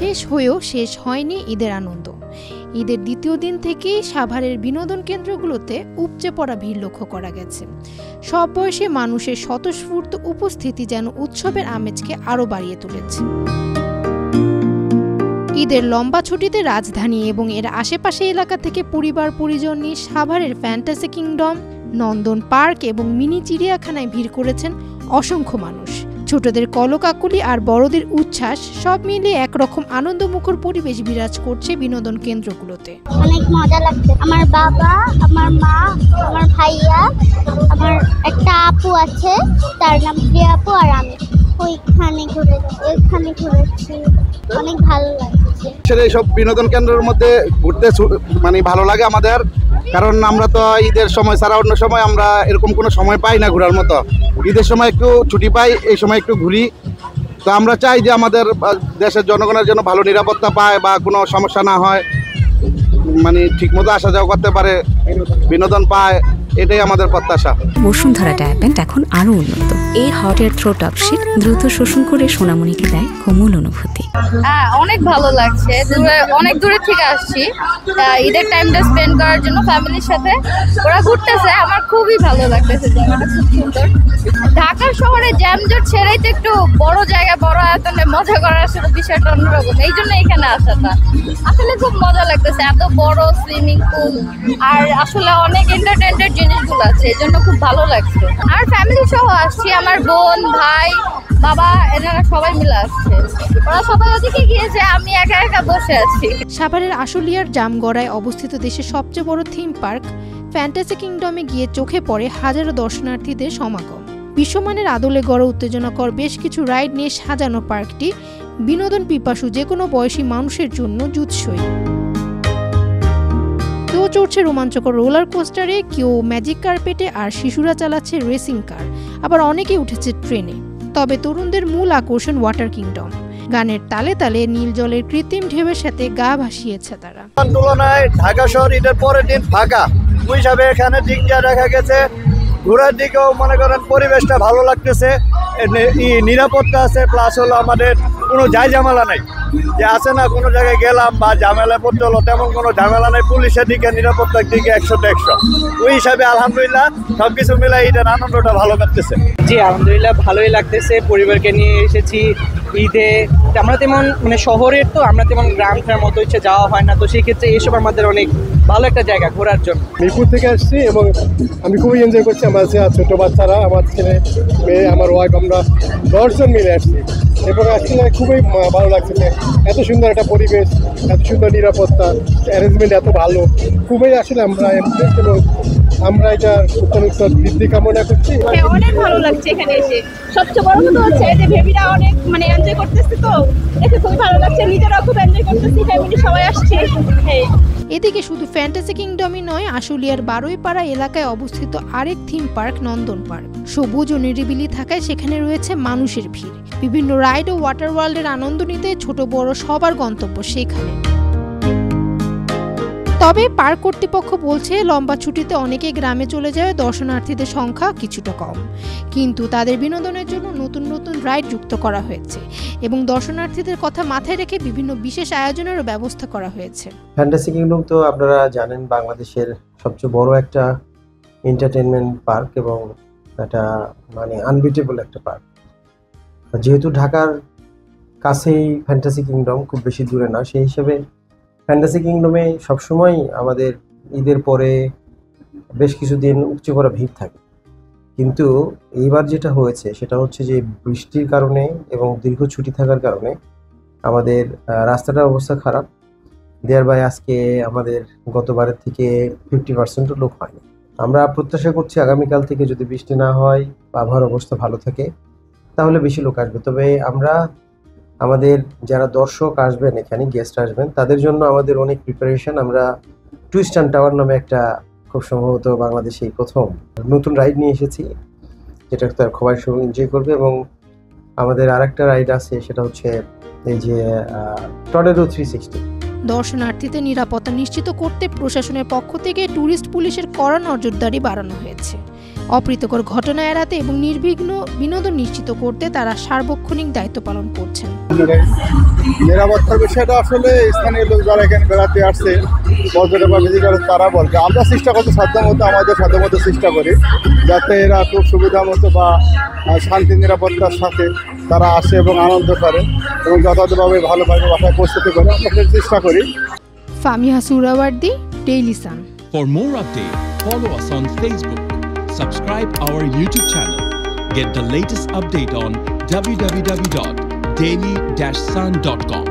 শেষ হয়েও শেষ হয়নি ঈদের আনন্দ। ঈদের দ্বিতীয় দিন থেকেই সাভারের বিনোদন কেন্দ্রগুলোতে উপচে পড়া ভিড় লক্ষ্য করা গেছে। সব বয়সী মানুষের স্বতঃস্ফূর্ত উপস্থিতি যেন উৎসবের আমেজকে আরও বাড়িয়ে তুলেছে। ঈদের লম্বা ছুটিতে রাজধানী এবং এর আশেপাশে এলাকা থেকে পরিবার পরিজন নিয়ে সাভারের ফ্যান্টাসি কিংডম, নন্দন পার্ক এবং মিনি চিড়িয়াখানায় ভিড় করেছেন অসংখ্য মানুষ। ছোটদের কলকাকলি আর বড়দের উচ্ছ্বাস সব মিলিয়ে একরকম আনন্দমুখর পরিবেশ বিরাজ করছে বিনোদন কেন্দ্রগুলোতে। অনেক মজা লাগছে। আমার বাবা, আমার মা, আমার ভাইয়া, আমার একটা আপু আছে, তার নাম প্রিয়া আপু, আর আমি এখানে ঘুরেছি। অনেক ভালো লাগছে। এইসব বিনোদন কেন্দ্রের মধ্যে ঘুরতে মানে ভালো লাগে আমাদের, কারণ আমরা তো ঈদের সময় ছাড়া অন্য সময় আমরা এরকম কোনো সময় পাই না ঘোরার মতো। ঈদের সময় একটু ছুটি পাই, এই সময় একটু ঘুরি। তো আমরা চাই যে আমাদের দেশের জনগণের জন্য ভালো নিরাপত্তা পায় বা কোনো সমস্যা না হয়, মানে ঠিকমতো আসা যাওয়া করতে পারে, বিনোদন পায়, এটাই আমাদের প্রত্যাশা। বসুন্ধরা ডায়াপেন্ট এখন আরো উন্নত। এই হট এয়ার থ্রো টপশিট দ্রুত শোষণ করে সোনামণিকে দেয় কোমল অনুভূতি। অনেক ভালো লাগছে। অনেক দূরে থেকে আসছি ঈদের টাইমটা স্পেন্ড করার জন্য ফ্যামিলির সাথে। ওরা ঘুরতেছে, আমার খুবই ভালো লাগতেছে। জায়গাটা খুব সুন্দর। ঢাকা শহরে জ্যামজট ছেড়েই তো একটু বড় জায়গা, বড় আয়তনে মজা করার আসলে বিষয়টা অন্যরকম। এই জন্য এখানে আসাটা আসলে খুব মজা লাগতেছে। এত বড় সুইমিং পুল আর আসলে অনেক এন্টারটেইনমেন্টের জিনিসগুলো আছে, এই জন্য খুব ভালো লাগছে। আর ফ্যামিলি সহ আসছি, আমার বোন, ভাই, বাবা, এনারা সবাই মিলে আসছে। ওরা সবাই ওদিকে গিয়েছে, আমি একা একা বসে আছি। সাভারের আশুলিয়ার জামগড়ায় অবস্থিত দেশের সবচেয়ে বড় থিম পার্ক ফ্যান্টাসি কিংডমে গিয়ে চোখে পড়ে হাজারো দর্শনার্থীদের সমাগম। বিশ্বমানের আদলে গড়ে উত্তেজনাকর বেশ কিছু রাইড নিয়ে সাজানো পার্কটি বিনোদন পিপাসু যে কোনো বয়সী মানুষের জন্য জুৎসই। কেউ চড়ছে রোমাঞ্চকর রোলার কোস্টারে, কেউ ম্যাজিক কার্পেটে, আর শিশুরা চালাচ্ছে রেসিং কার, আবার অনেকেই উঠেছে ট্রেনে। তবে তরুণদের মূল আকর্ষণ ওয়াটার কিংডম। গানের তালে তালে নীল জলের কৃত্রিম ঢেউয়ের সাথে গা ভাসিয়েছে তারা। তুলনায় ঢাকা শহর ঈদের পরের দিন ফাঁকা, ওই হিসাবে এখানে দিক যা দেখা গেছে, ঘোরার দিকেও মনে করেন পরিবেশটা ভালো লাগতেছে, নিরাপত্তা আছে, প্লাস হলো আমাদের কোনো ঝামেলা নাই। যে আছে না কোনো জায়গায় গেলাম বা ঝামেলায় পড়তে হলো, তেমন কোনো ঝামেলা নাই। পুলিশের দিকে, নিরাপত্তার দিকে 100-100। ওই হিসাবে আলহামদুলিল্লাহ সবকিছু মিলাই ঈদের আনন্দটা ভালো লাগতেছে। জি আলহামদুলিল্লাহ ভালোই লাগতেছে। পরিবারকে নিয়ে এসেছি ঈদে। আমরা তেমন মানে শহরের তো, আমরা তেমন গ্রামের মতো হচ্ছে যাওয়া হয় না, তো সেই ক্ষেত্রে এইসব আমাদের অনেক ভালো একটা জায়গা ঘোরার জন্য। মিরপুর থেকে আসছি এবং আমি খুবই এনজয় করছি। আমার ছোটো বাচ্চারা, আমার ছেলে মেয়ে, আমার ওয়াইফ, আমরা 10 জন মিলে আসছি এবং আসলে খুবই ভালো লাগছে যে এত সুন্দর একটা পরিবেশ, এত সুন্দর নিরাপত্তা, অ্যারেঞ্জমেন্ট এত ভালো। খুবই আসলে আমরা ইমপ্রেসড এবং আমরা এটা উত্তর বৃদ্ধি কামনা করছি। অনেক ভালো লাগছে এখানে এসে। সবচেয়ে বড় কথা হচ্ছে যে বেবিরা অনেক মানে এনজয় করতেছে, তো দেখে খুবই ভালো লাগছে। নিজেরাও খুব এনজয় করতেছি, ফ্যামিলি সবাই আসছে। এদিকে শুধু ফ্যান্টাসি কিংডমই নয়, আশুলিয়ার বারুইপাড়া এলাকায় অবস্থিত আরেক থিম পার্ক নন্দন পার্ক। সবুজ ও নিরিবিলি থাকায় সেখানে রয়েছে মানুষের ভিড়। বিভিন্ন রাইড ও ওয়াটার ওয়ার্ল্ডের আনন্দ নিতে ছোট বড় সবার গন্তব্য সেখানে। তবে পার্ক কর্তৃপক্ষ বলছে লম্বা ছুটিতে অনেকে গ্রামে চলে যায়, দর্শনার্থীদের সংখ্যা কিছুটা কম। কিন্তু তাদের বিনোদনের জন্য নতুন নতুন রাইড যুক্ত করা হয়েছে এবং দর্শনার্থীদের কথা মাথায় রেখে বিভিন্ন বিশেষ আয়োজনেরও ব্যবস্থা করা হয়েছে। ফ্যান্টাসি কিংডম তো আপনারা জানেন বাংলাদেশের সবচেয়ে বড় একটা এন্টারটেনমেন্ট পার্ক এবং এটা মানে আনবিটেবল একটা পার্ক। যেহেতু ঢাকার কাছেই ফ্যান্টাসি কিংডম, খুব বেশি দূরে না, সেই হিসেবে ফ্যান্টাসি কিংডমে সবসময় আমাদের ঈদের পরে বেশ কিছুদিন উপচে পড়া ভিড় থাকে। কিন্তু এইবার যেটা হয়েছে সেটা হচ্ছে যে বৃষ্টির কারণে এবং দীর্ঘ ছুটি থাকার কারণে আমাদের রাস্তাটার অবস্থা খারাপ। দেয়ারবাই আজকে আমাদের গতবারের থেকে 50% লোক হয়নি। আমরা প্রত্যাশা করছি আগামীকাল থেকে যদি বৃষ্টি না হয় বা আবহাওয়ার অবস্থা ভালো থাকে তাহলে বেশি লোক আসবে। তবে আমরা আমাদের যারা দর্শক আসবেন, এখানে গেস্ট আসবেন, তাদের জন্য আমাদের অনেক প্রিপারেশন। আমরা টুইস্ট অ্যান্ড টাওয়ার নামে একটা খুব সম্ভবত বাংলাদেশে প্রথম নতুন রাইড নিয়ে এসেছি, যেটা তার সবাই এনজয় করবে। এবং আমাদের আরেকটা রাইড আছে, সেটা হচ্ছে এই যে টর্নেডো 360। দর্শনার্থীদের নিরাপত্তা নিশ্চিত করতে প্রশাসনের পক্ষ থেকে ট্যুরিস্ট পুলিশের কড়া নজরদারি বাড়ানো হয়েছে। অপ্রীতিকর ঘটনা এড়াতে এবং নির্বিঘ্ন বিনোদন নিশ্চিত করতে তারা সার্বক্ষণিক দায়িত্ব পালন করছেন। নিরাপত্তার বিষয়টা আসলে স্থানীয় লোক যারা এখানে বেড়াতে আসছে, পর্যটক বা ভিজিটার, তারা বলবে। আমরা চেষ্টা করতে সাধ্যমতো আমাদের সাধ্যমতো চেষ্টা করি যাতে এরা খুব সুবিধা মতো বা শান্তি নিরাপত্তার সাথে তারা আসে এবং আনন্দ করে এবং যথাযথভাবে ভালোভাবে বাসায় প্রস্তুতি করে আমরা চেষ্টা করি। Famiha Suhrawardy, Daily Sun. For more updates, follow us on Facebook. Subscribe our YouTube channel. Get the latest update on www.daily-sun.com.